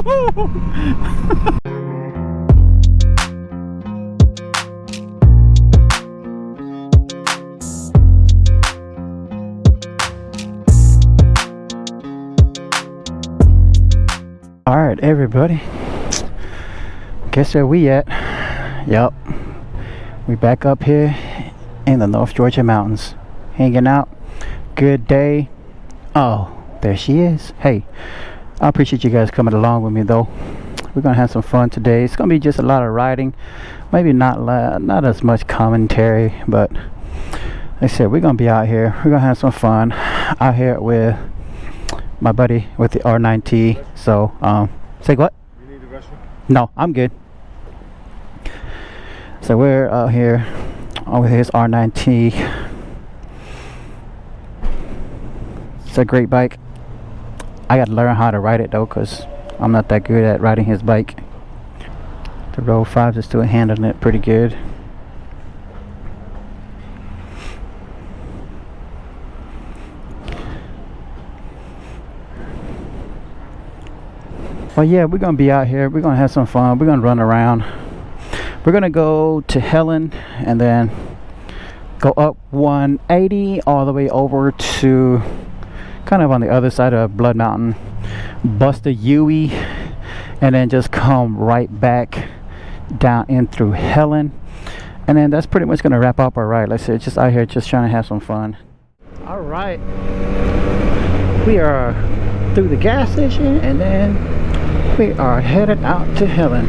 All right, everybody, guess where we at? Yup, we back up here in the North Georgia mountains, hanging out. Good day. Oh, there she is. Hey, I appreciate you guys coming along with me though. We're gonna have some fun today. It's gonna be just a lot of riding, maybe not as much commentary, but like I said, we're gonna be out here. We're gonna have some fun out here with my buddy with the R9T. So say what? You need the restroom? No, I'm good. So we're out here with his R9T. It's a great bike. I gotta learn how to ride it though, because I'm not that good at riding his bike. The Road 5s is still handling it pretty good. Well, yeah, we're gonna be out here. We're gonna have some fun. We're gonna run around. We're gonna go to Helen and then go up 180 all the way over to kind of on the other side of Blood Mountain, bust a Yui, and then just come right back down in through Helen. And then that's pretty much gonna wrap up our ride. Like I said, just out here just trying to have some fun. All right, we are through the gas station and then we are headed out to Helen.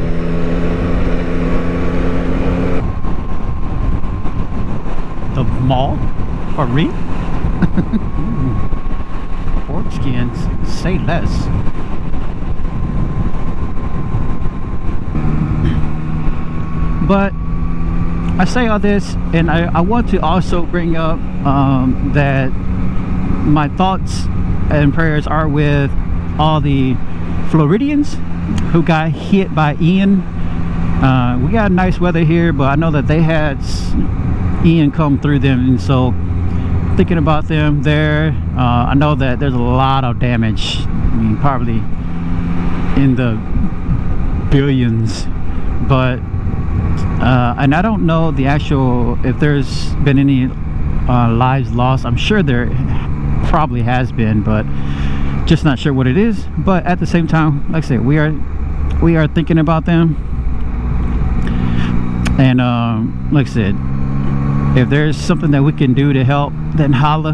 The mall? For me? Pork skins, say less. But I say all this, and I want to also bring up that my thoughts and prayers are with all the Floridians who got hit by Ian. We got nice weather here, but I know that they had Ian come through them, and so thinking about them there. I know that there's a lot of damage. I mean, probably in the billions, but and I don't know the actual, if there's been any lives lost. I'm sure there probably has been, but just not sure what it is. But at the same time, like I said, we are thinking about them, and like I said, if there's something that we can do to help, then holla,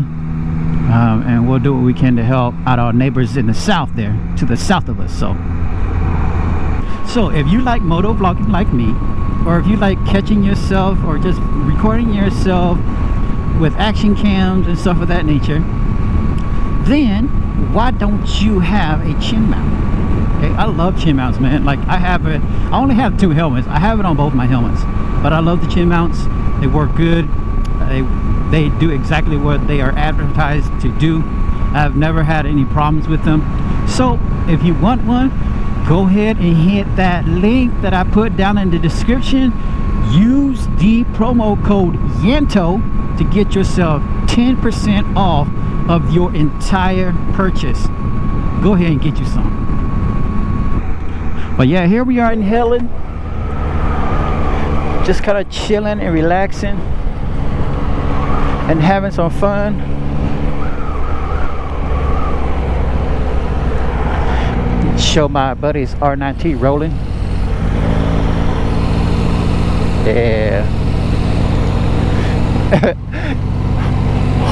and we'll do what we can to help out our neighbors in the south there, to the south of us. So if you like moto vlogging like me, or if you like catching yourself or just recording yourself with action cams and stuff of that nature, then why don't you have a chin mount? Okay, I love chin mounts, man. Like, I have it, I only have 2 helmets. I have it on both my helmets, but I love the chin mounts. They work good. They do exactly what they are advertised to do. I've never had any problems with them. So if you want one, go ahead and hit that link that I put down in the description. Use the promo code YENTO to get yourself 10% off of your entire purchase. Go ahead and get you some. But yeah, here we are in Helen, just kind of chilling and relaxing and having some fun. Show my buddy's R9T rolling. Yeah.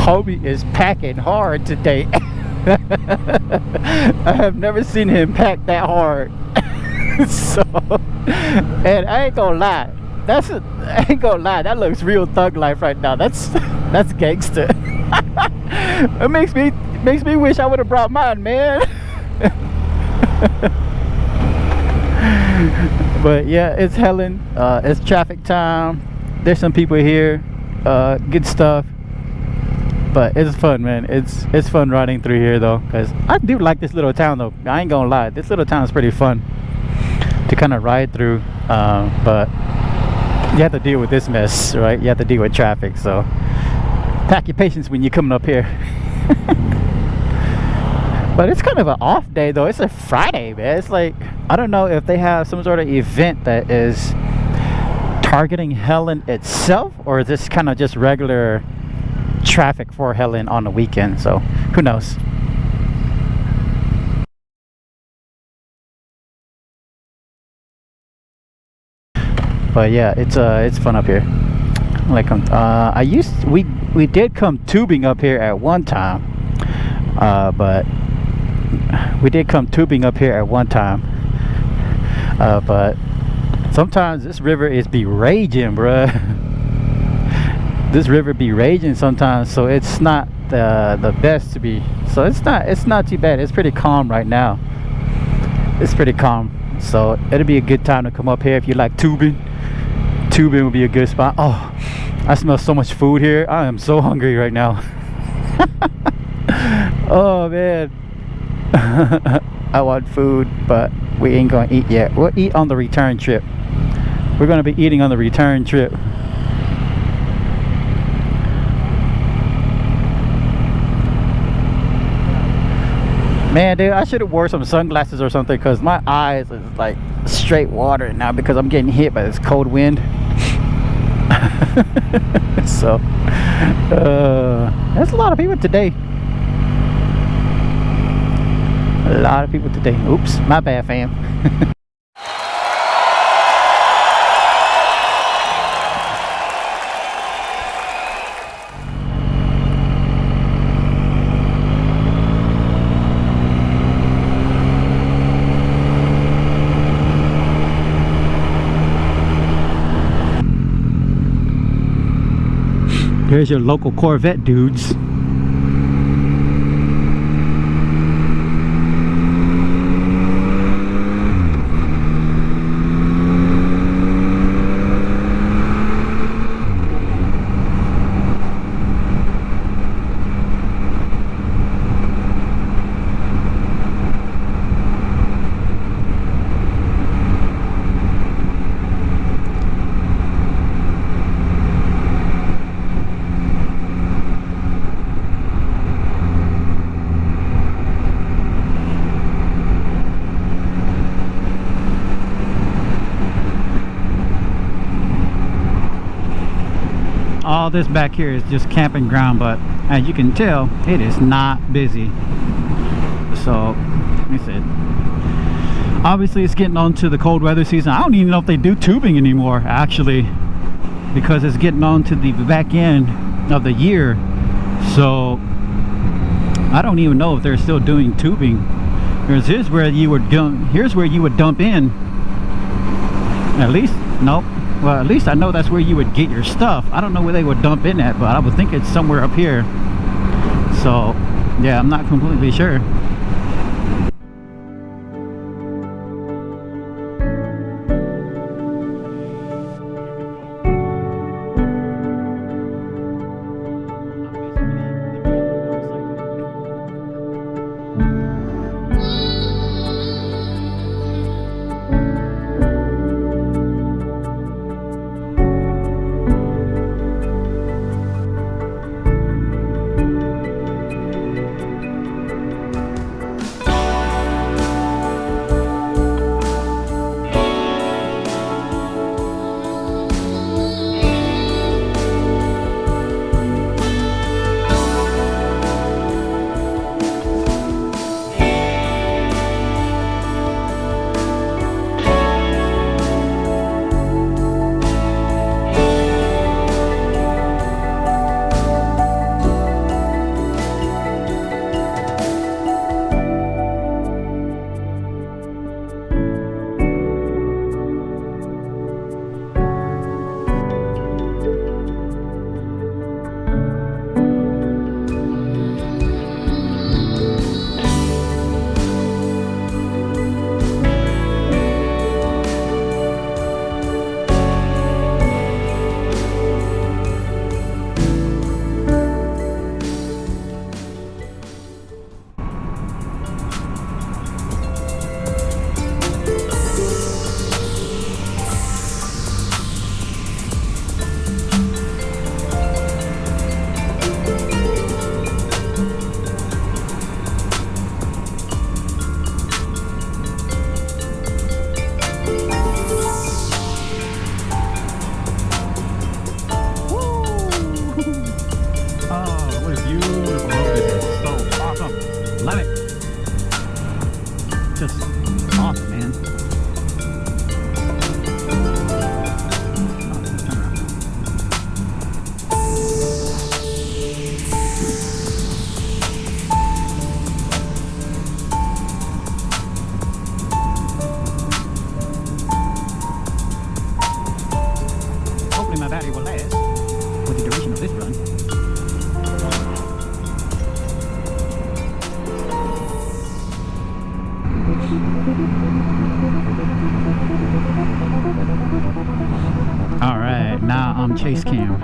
Homie is packing hard today. I have never seen him pack that hard. So, and I ain't gonna lie, I ain't gonna lie, that looks real thug life right now. That's gangster. It makes me wish I would have brought mine, man. But yeah, it's Helen. It's traffic time. There's some people here. Good stuff. But it's fun, man. It's fun riding through here though, because I do like this little town though. I ain't gonna lie, this little town is pretty fun to kind of ride through. But you have to deal with this mess, right? You have to deal with traffic, so pack your patience when you're coming up here. But it's kind of an off day though. It's a Friday, man. It's like, I don't know if they have some sort of event that is targeting Helen itself, or is this kind of just regular traffic for Helen on the weekend. So who knows. But yeah, it's fun up here. Like we did come tubing up here at one time, but sometimes this river is be raging, bruh. This river be raging sometimes, so it's not the best to be. So it's not too bad. It's pretty calm right now. It's pretty calm, so it'll be a good time to come up here if you like tubing. Tubing would be a good spot. Oh, I smell so much food here. I am so hungry right now. Oh man. I want food, but we ain't gonna eat yet. We'll eat on the return trip. We're gonna be eating on the return trip. Man, dude, I should have wore some sunglasses or something, because my eyes is like straight water now because I'm getting hit by this cold wind. So there's a lot of people today. A lot of people today. Oops, my bad, fam. Here's your local Corvette dudes. All this back here is just camping ground, but as you can tell, it is not busy. So like I said, obviously it's getting on to the cold weather season. I don't even know if they do tubing anymore, actually, because it's getting on to the back end of the year. So I don't even know if they're still doing tubing. Because here's where you would dump in. At least, nope. Well, at least I know that's where you would get your stuff. I don't know where they would dump in at, but I would think it's somewhere up here. So yeah, I'm not completely sure. just awesome, man. Hopefully my battery will last for the duration of this run. All right, now I'm chase cam.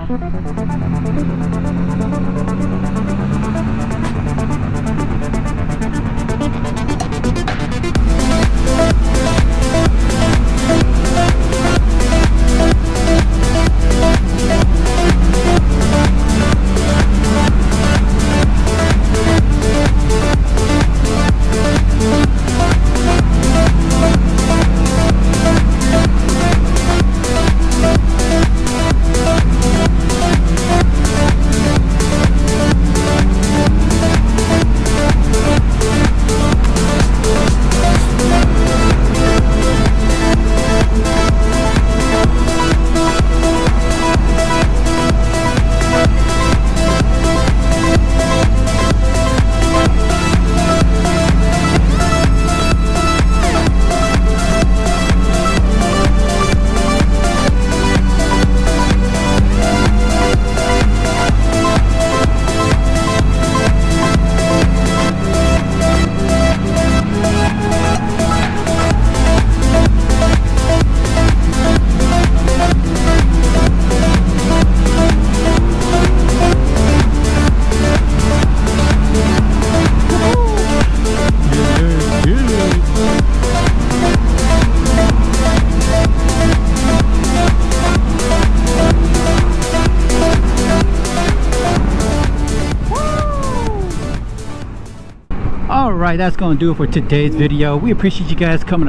Alright, that's going to do it for today's video. We appreciate you guys coming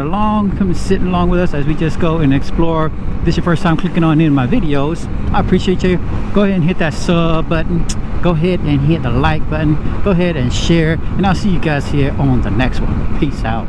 sitting along with us as we just go and explore. If this is your first time clicking on any of my videos, I appreciate you. Go ahead and hit that sub button. Go ahead and hit the like button. Go ahead and share. And I'll see you guys here on the next one. Peace out.